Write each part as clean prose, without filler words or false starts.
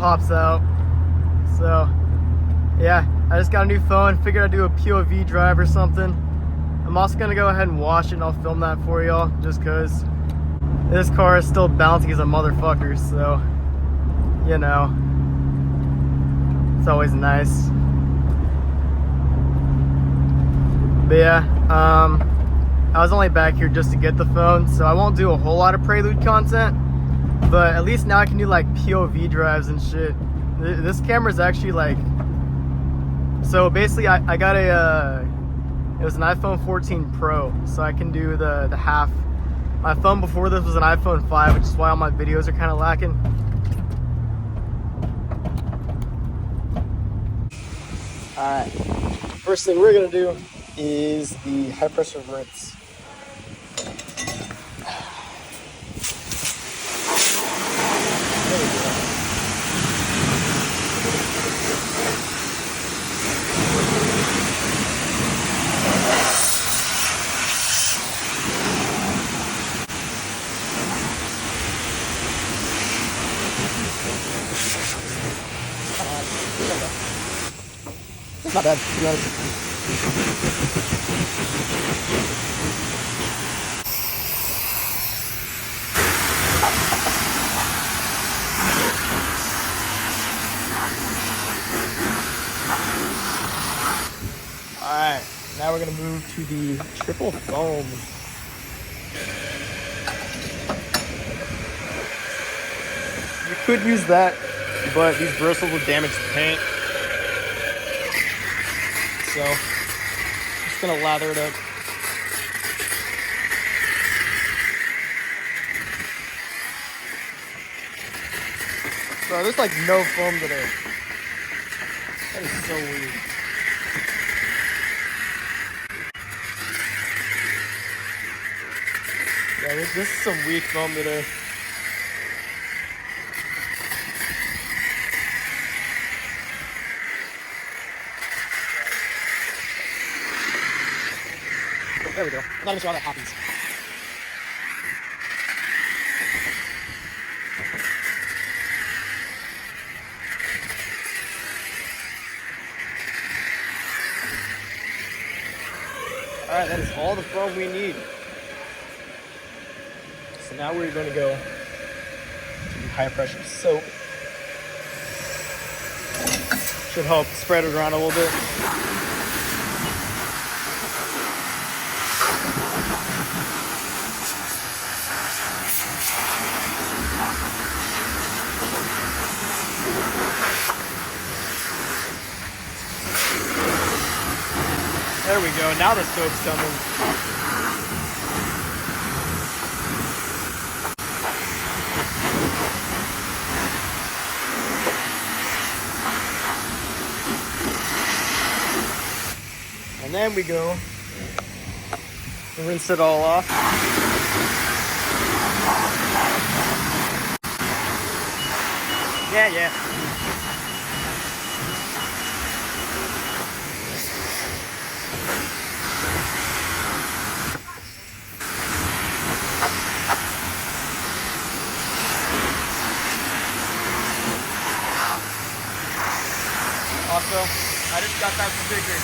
pops out. So yeah, I just got a new phone, figured I'd do a POV drive or something. I'm also gonna go ahead and wash it and I'll film that for y'all, just cause this car is still bouncing as a motherfucker, so you know, it's always nice. But yeah, I was only back here just to get the phone, so I won't do a whole lot of Prelude content, but at least now I can do like POV drives and shit. This camera is actually like, so basically I got a, it was an iPhone 14 Pro, so I can do the half. My phone before this was an iPhone 5, which is why all my videos are kind of lacking. Alright, first thing we're gonna do is the high pressure rinse. There we go. It's not bad, to be honest. Alright, now we're going to move to the triple foam. You could use that, but these bristles would damage the paint. So, just going to lather it up. Bro, there's like no foam today. That is so weird. Yeah, this is some weak foam today. There we go. I'm not even sure how that happens. Alright, that is all the foam we need. So now we're going to go to high pressure soap. Should help spread it around a little bit. There we go, now the soap's coming. And then we go to rinse it all off. Yeah. Also, I just got that sticker.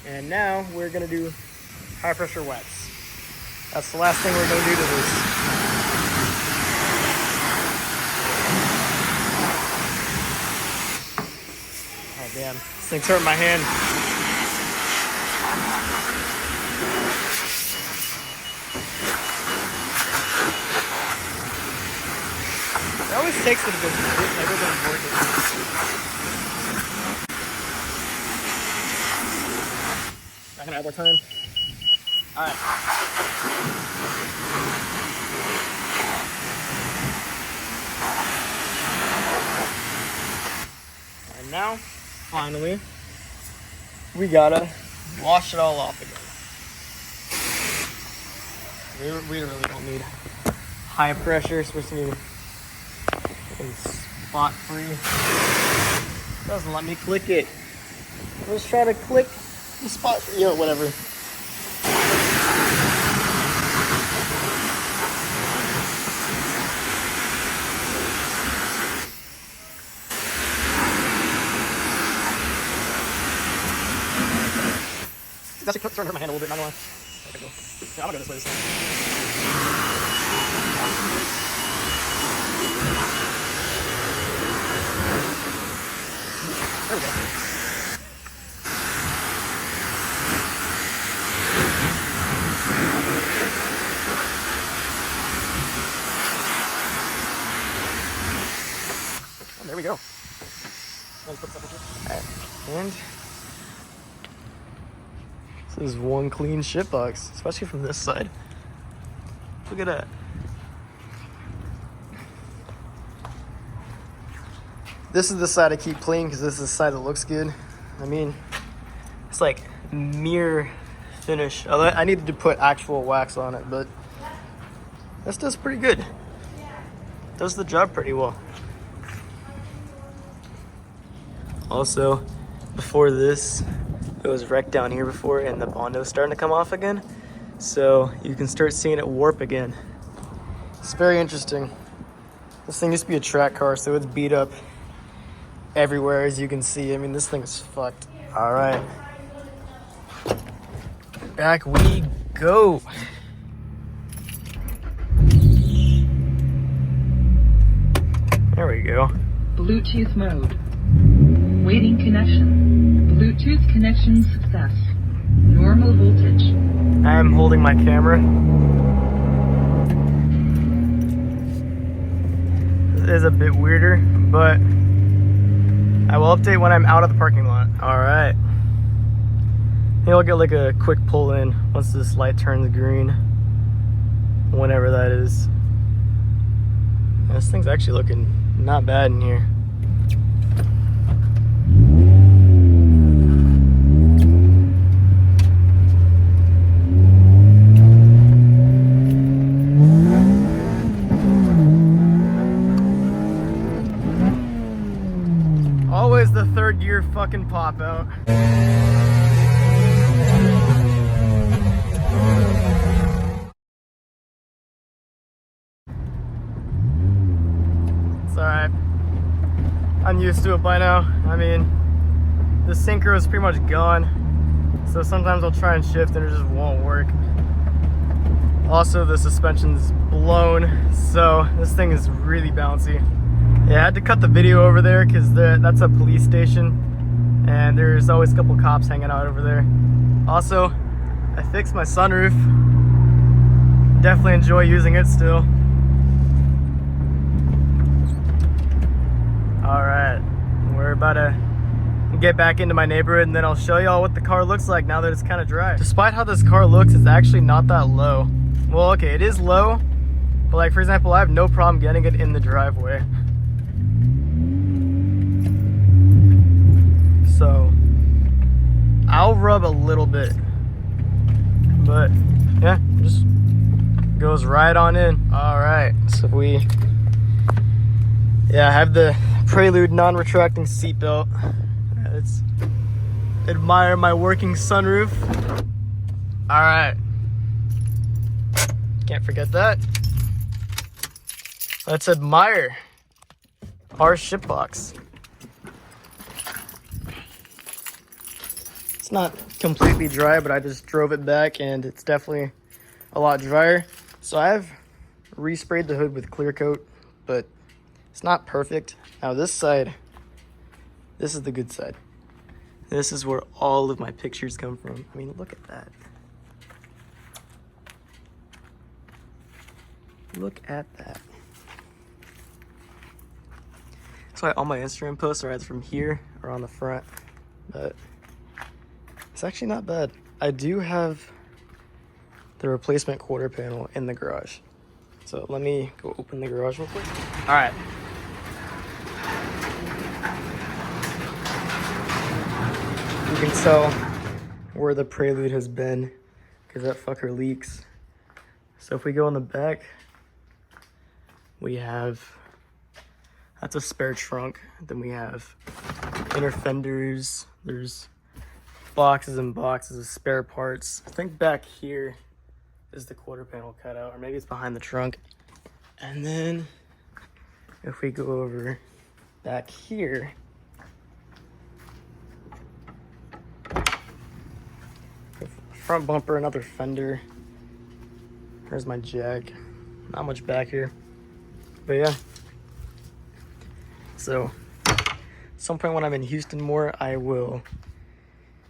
And now we're gonna do high pressure wets. That's the last thing we're gonna do to this. Oh damn, this thing's hurting my hand. It always takes it a bit, everything's working. Not gonna add more time. Alright. And now, finally, we gotta wash it all off again. We really don't need high pressure, it's supposed to be spot free. Doesn't let me click it. Let's try to click the spot, you know, whatever. It's actually starting to hurt my hand a little bit, not gonna lie. Okay, cool. Yeah, I'm gonna go this way this time. There we go. Oh, there we go. Let's put stuff in here. Alright, and this is one clean shit box, especially from this side. Look at that. This is the side I keep clean because this is the side that looks good. I mean, it's like mirror finish. I needed to put actual wax on it, but this does pretty good. Does the job pretty well. Also, before this, it was wrecked down here before and the Bondo's starting to come off again. So you can start seeing it warp again. It's very interesting. This thing used to be a track car, so it's beat up everywhere, as you can see. I mean, this thing is fucked. All right. Back we go. There we go. Bluetooth mode. Waiting connection. Bluetooth connection success. Normal voltage. I am holding my camera. This is a bit weirder, but I will update when I'm out of the parking lot. All right. Maybe I'll get like a quick pull in once this light turns green. Whenever that is. This thing's actually looking not bad in here. Always the third gear fucking pop out. It's alright. I'm used to it by now. I mean, the synchro is pretty much gone. So sometimes I'll try and shift and it just won't work. Also, the suspension's blown, so this thing is really bouncy. Yeah, I had to cut the video over there because that's a police station and there's always a couple cops hanging out over there. Also, I fixed my sunroof. Definitely enjoy using it still. Alright, we're about to get back into my neighborhood and then I'll show y'all what the car looks like now that it's kind of dry. Despite how this car looks, it's actually not that low. Well, okay, it is low, but like for example, I have no problem getting it in the driveway. So I'll rub a little bit, but yeah, just goes right on in. All right, so I have the Prelude non-retracting seatbelt. Let's admire my working sunroof. All right, can't forget that. Let's admire our ship box. It's not completely dry, but I just drove it back and it's definitely a lot drier. So I've resprayed the hood with clear coat, but it's not perfect. Now this side, this is the good side. This is where all of my pictures come from. I mean, look at that. Look at that. That's why all my Instagram posts are either from here or on the front, but it's actually not bad. I do have the replacement quarter panel in the garage. So let me go open the garage real quick. All right. You can tell where the Prelude has been because that fucker leaks. So if we go in the back, we have, that's a spare trunk. Then we have inner fenders. There's boxes and boxes of spare parts. I think back here is the quarter panel cutout, or maybe it's behind the trunk. And then if we go over back here, front bumper, another fender. There's my jack. Not much back here, but yeah. So at some point when I'm in Houston more, I will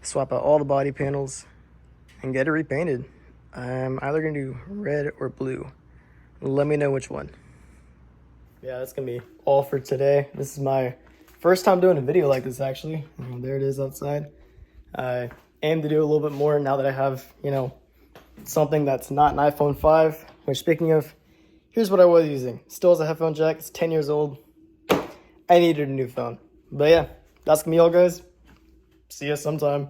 swap out all the body panels and get it repainted. I'm either gonna do red or blue. Let me know which one. Yeah, that's gonna be all for today. This is my first time doing a video like this, actually. There it is outside. I aim to do a little bit more now that I have, you know, something that's not an iPhone 5. Which, speaking of, here's what I was using. Still has a headphone jack. It's 10 years old. I needed a new phone. But yeah, that's gonna be all, guys. See you sometime.